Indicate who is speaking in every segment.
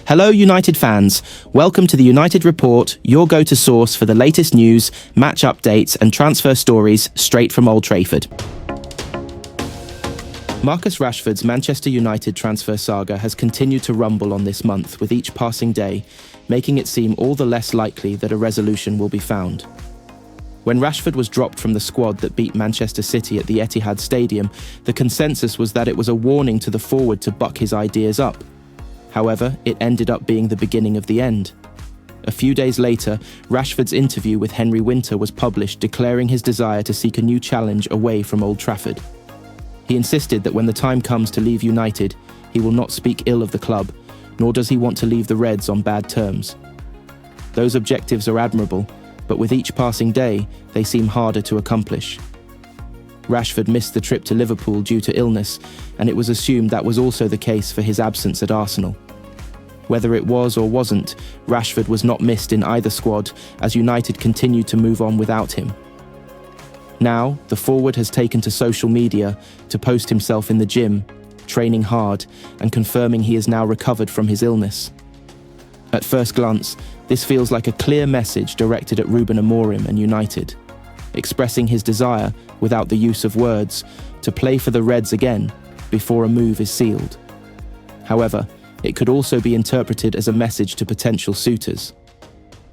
Speaker 1: Hello United fans, welcome to the United Report, your go-to source for the latest news, match updates and transfer stories straight from Old Trafford. Marcus Rashford's Manchester United transfer saga has continued to rumble on this month with each passing day, making it seem all the less likely that a resolution will be found. When Rashford was dropped from the squad that beat Manchester City at the Etihad Stadium, the consensus was that it was a warning to the forward to buck his ideas up. However, it ended up being the beginning of the end. A few days later, Rashford's interview with Henry Winter was published declaring his desire to seek a new challenge away from Old Trafford. He insisted that when the time comes to leave United, he will not speak ill of the club, nor does he want to leave the Reds on bad terms. Those objectives are admirable, but with each passing day, they seem harder to accomplish. Rashford missed the trip to Liverpool due to illness, and it was assumed that was also the case for his absence at Arsenal. Whether it was or wasn't, Rashford was not missed in either squad as United continued to move on without him. Now, the forward has taken to social media to post himself in the gym, training hard, and confirming he is now recovered from his illness. At first glance, this feels like a clear message directed at Ruben Amorim and United, expressing his desire, without the use of words, to play for the Reds again before a move is sealed. However, it could also be interpreted as a message to potential suitors.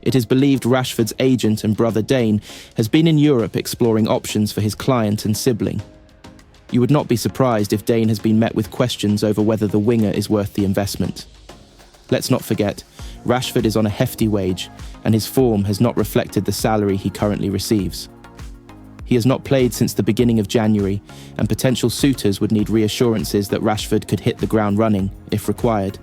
Speaker 1: It is believed Rashford's agent and brother Dane has been in Europe exploring options for his client and sibling. You would not be surprised if Dane has been met with questions over whether the winger is worth the investment. Let's not forget, Rashford is on a hefty wage, and his form has not reflected the salary he currently receives. He has not played since the beginning of January, and potential suitors would need reassurances that Rashford could hit the ground running, if required.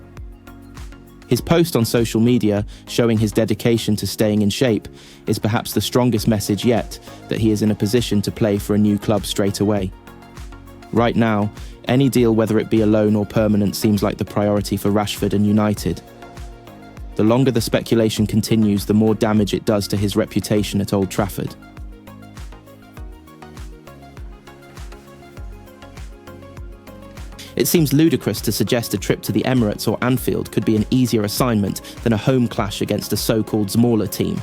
Speaker 1: His post on social media, showing his dedication to staying in shape, is perhaps the strongest message yet that he is in a position to play for a new club straight away. Right now, any deal, whether it be a loan or permanent, seems like the priority for Rashford and United. The longer the speculation continues, the more damage it does to his reputation at Old Trafford. It seems ludicrous to suggest a trip to the Emirates or Anfield could be an easier assignment than a home clash against a so-called smaller team.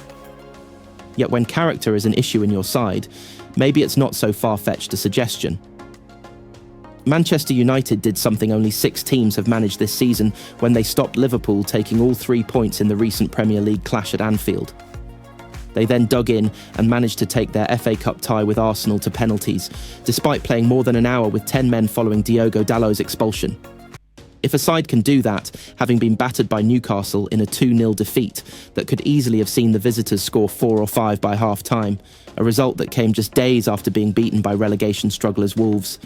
Speaker 1: Yet when character is an issue in your side, maybe it's not so far-fetched a suggestion. Manchester United did something only 6 teams have managed this season when they stopped Liverpool taking all 3 points in the recent Premier League clash at Anfield. They then dug in and managed to take their FA Cup tie with Arsenal to penalties, despite playing more than an hour with 10 men following Diogo Dalot's expulsion. If a side can do that, having been battered by Newcastle in a 2-0 defeat that could easily have seen the visitors score 4 or 5 by half-time, a result that came just days after being beaten by relegation strugglers Wolves,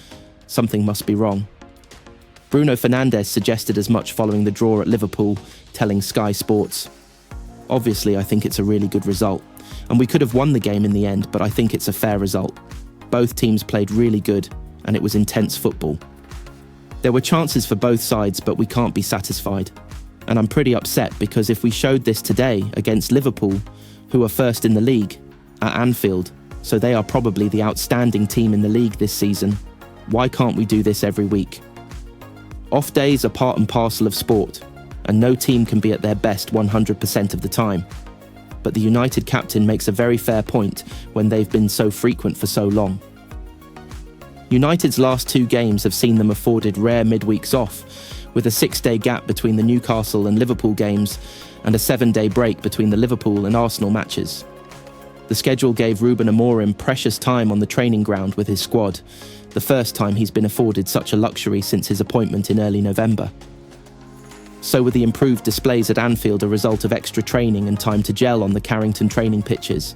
Speaker 1: something must be wrong. Bruno Fernandes suggested as much following the draw at Liverpool, telling Sky Sports, "Obviously, I think it's a really good result. And we could have won the game in the end, but I think it's a fair result. Both teams played really good, and it was intense football. There were chances for both sides, but we can't be satisfied. And I'm pretty upset because if we showed this today against Liverpool, who are first in the league, at Anfield, so they are probably the outstanding team in the league this season, why can't we do this every week? Off days are part and parcel of sport, and no team can be at their best 100% of the time. But the United captain makes a very fair point when they've been so frequent for so long. United's last 2 games have seen them afforded rare midweeks off, with a 6-day gap between the Newcastle and Liverpool games and a 7-day break between the Liverpool and Arsenal matches. The schedule gave Ruben Amorim precious time on the training ground with his squad, the first time he's been afforded such a luxury since his appointment in early November. So were the improved displays at Anfield a result of extra training and time to gel on the Carrington training pitches?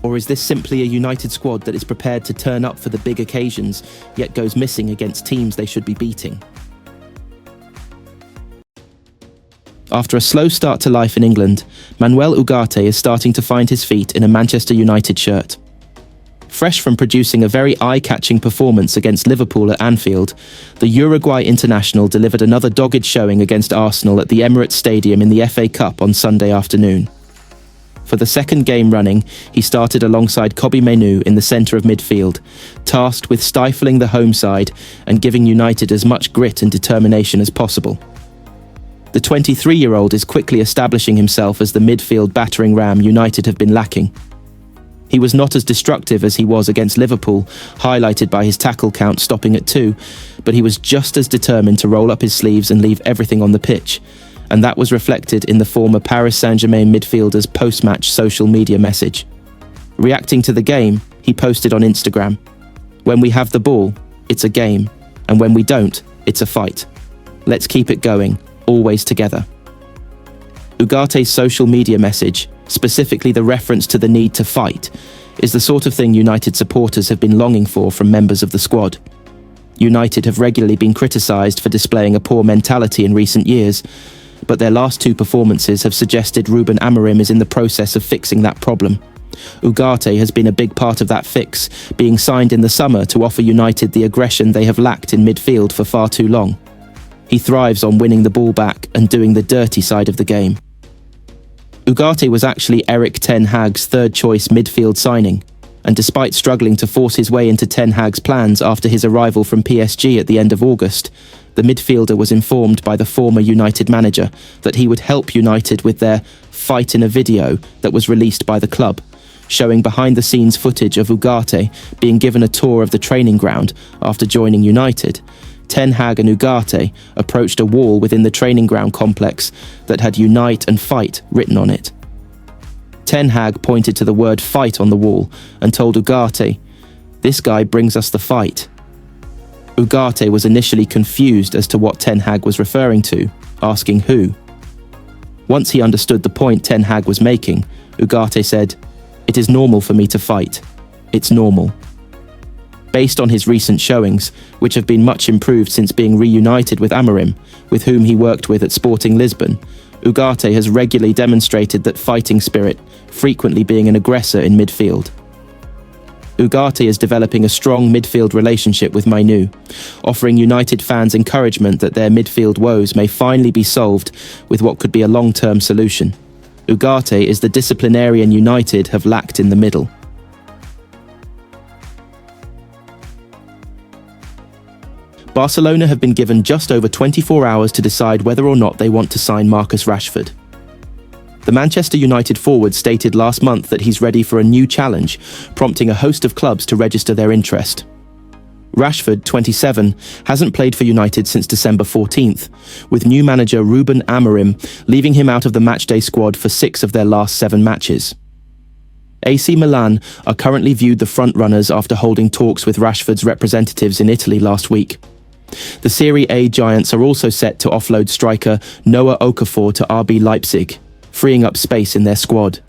Speaker 1: Or is this simply a United squad that is prepared to turn up for the big occasions, yet goes missing against teams they should be beating? After a slow start to life in England, Manuel Ugarte is starting to find his feet in a Manchester United shirt. Fresh from producing a very eye-catching performance against Liverpool at Anfield, the Uruguay international delivered another dogged showing against Arsenal at the Emirates Stadium in the FA Cup on Sunday afternoon. For the second game running, he started alongside Kobbie Mainoo in the centre of midfield, tasked with stifling the home side and giving United as much grit and determination as possible. The 23-year-old is quickly establishing himself as the midfield battering ram United have been lacking. He was not as destructive as he was against Liverpool, highlighted by his tackle count stopping at 2, but he was just as determined to roll up his sleeves and leave everything on the pitch, and that was reflected in the former Paris Saint-Germain midfielder's post-match social media message. Reacting to the game, he posted on Instagram, "When we have the ball, it's a game, and when we don't, it's a fight. Let's keep it going, always together." Ugarte's social media message, specifically the reference to the need to fight, is the sort of thing United supporters have been longing for from members of the squad. United have regularly been criticised for displaying a poor mentality in recent years, but their last 2 performances have suggested Ruben Amorim is in the process of fixing that problem. Ugarte has been a big part of that fix, being signed in the summer to offer United the aggression they have lacked in midfield for far too long. He thrives on winning the ball back and doing the dirty side of the game. Ugarte was actually Erik Ten Hag's third-choice midfield signing, and despite struggling to force his way into Ten Hag's plans after his arrival from PSG at the end of August, the midfielder was informed by the former United manager that he would help United with their fight in a video that was released by the club, showing behind-the-scenes footage of Ugarte being given a tour of the training ground after joining United. Ten Hag and Ugarte approached a wall within the training ground complex that had "Unite and Fight" written on it. Ten Hag pointed to the word "fight" on the wall and told Ugarte, "This guy brings us the fight." Ugarte was initially confused as to what Ten Hag was referring to, asking who. Once he understood the point Ten Hag was making, Ugarte said, "It is normal for me to fight. It's normal." Based on his recent showings, which have been much improved since being reunited with Amorim, with whom he worked with at Sporting Lisbon, Ugarte has regularly demonstrated that fighting spirit, frequently being an aggressor in midfield. Ugarte is developing a strong midfield relationship with Mainu, offering United fans encouragement that their midfield woes may finally be solved with what could be a long-term solution. Ugarte is the disciplinarian United have lacked in the middle. Barcelona have been given just over 24 hours to decide whether or not they want to sign Marcus Rashford. The Manchester United forward stated last month that he's ready for a new challenge, prompting a host of clubs to register their interest. Rashford, 27, hasn't played for United since December 14th, with new manager Ruben Amorim leaving him out of the matchday squad for 6 of their last 7 matches. AC Milan are currently viewed the frontrunners after holding talks with Rashford's representatives in Italy last week. The Serie A giants are also set to offload striker Noah Okafor to RB Leipzig, freeing up space in their squad.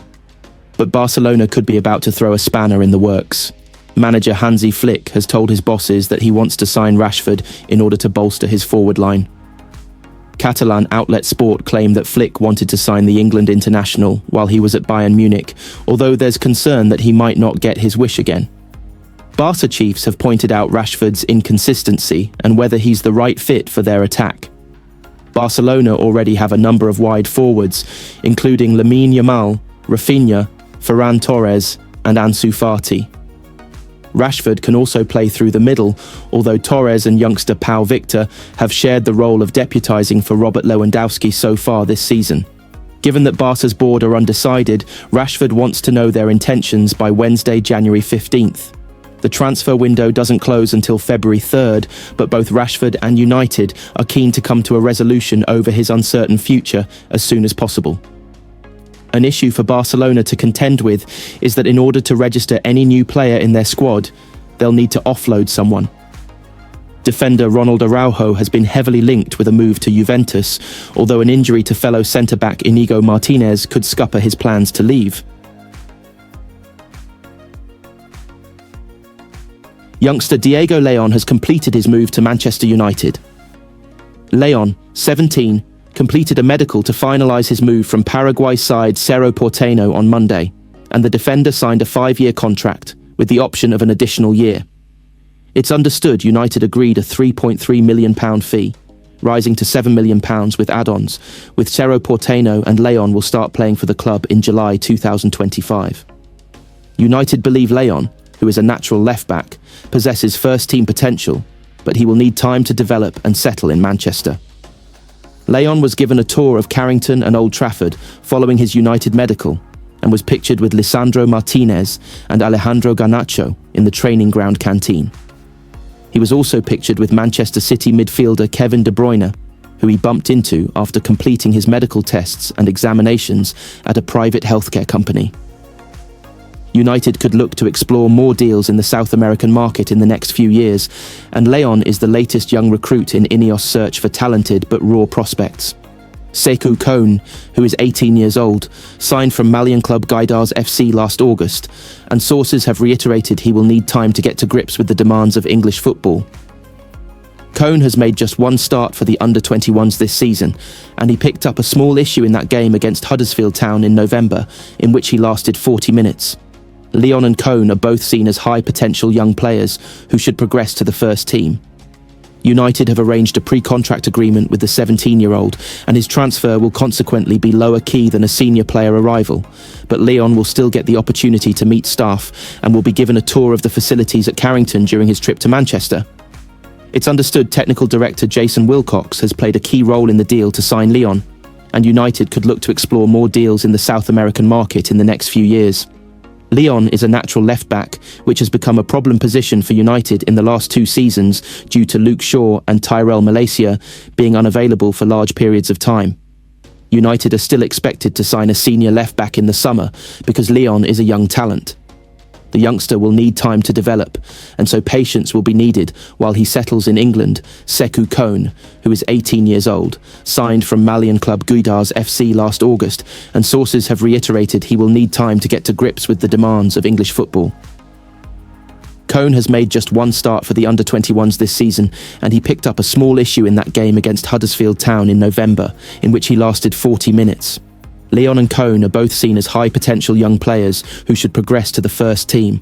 Speaker 1: But Barcelona could be about to throw a spanner in the works. Manager Hansi Flick has told his bosses that he wants to sign Rashford in order to bolster his forward line. Catalan outlet Sport claimed that Flick wanted to sign the England international while he was at Bayern Munich, although there's concern that he might not get his wish again. Barca chiefs have pointed out Rashford's inconsistency and whether he's the right fit for their attack. Barcelona already have a number of wide forwards, including Lamine Yamal, Rafinha, Ferran Torres, and Ansu Fati. Rashford can also play through the middle, although Torres and youngster Pau Victor have shared the role of deputising for Robert Lewandowski so far this season. Given that Barca's board are undecided, Rashford wants to know their intentions by Wednesday, January 15th. The transfer window doesn't close until February 3rd, but both Rashford and United are keen to come to a resolution over his uncertain future as soon as possible. An issue for Barcelona to contend with is that in order to register any new player in their squad, they'll need to offload someone. Defender Ronald Araujo has been heavily linked with a move to Juventus, although an injury to fellow centre-back Inigo Martinez could scupper his plans to leave. Youngster Diego Leon has completed his move to Manchester United. Leon, 17, completed a medical to finalise his move from Paraguay side Cerro Porteño on Monday, and the defender signed a 5-year contract with the option of an additional year. It's understood United agreed a £3.3 million fee, rising to £7 million with add-ons, with Cerro Porteño and Leon will start playing for the club in July 2025. United believe Leon, who is a natural left-back, possesses first-team potential, but he will need time to develop and settle in Manchester. Leon was given a tour of Carrington and Old Trafford following his United medical and was pictured with Lisandro Martinez and Alejandro Garnacho in the training ground canteen. He was also pictured with Manchester City midfielder Kevin De Bruyne, who he bumped into after completing his medical tests and examinations at a private healthcare company. United could look to explore more deals in the South American market in the next few years, and Leon is the latest young recruit in Ineos' search for talented but raw prospects. Sekou Kone, who is 18 years old, signed from Malian club Gaidars FC last August, and sources have reiterated he will need time to get to grips with the demands of English football. Kone has made just one start for the under-21s this season, and he picked up a small issue in that game against Huddersfield Town in November, in which he lasted 40 minutes. Leon and Kone are both seen as high-potential young players who should progress to the first team. United have arranged a pre-contract agreement with the 17-year-old, and his transfer will consequently be lower key than a senior player arrival, but Leon will still get the opportunity to meet staff and will be given a tour of the facilities at Carrington during his trip to Manchester. It's understood technical director Jason Wilcox has played a key role in the deal to sign Leon, and United could look to explore more deals in the South American market in the next few years. Leon is a natural left-back, which has become a problem position for United in the last 2 seasons due to Luke Shaw and Tyrell Malacia being unavailable for large periods of time. United are still expected to sign a senior left-back in the summer because Leon is a young talent. The youngster will need time to develop, and so patience will be needed while he settles in England. Sekou Kone, who is 18 years old, signed from Malian club Gaidars FC last August, and sources have reiterated he will need time to get to grips with the demands of English football. Kone has made just one start for the under-21s this season, and he picked up a small issue in that game against Huddersfield Town in November, in which he lasted 40 minutes. Leon and Kone are both seen as high-potential young players who should progress to the first team.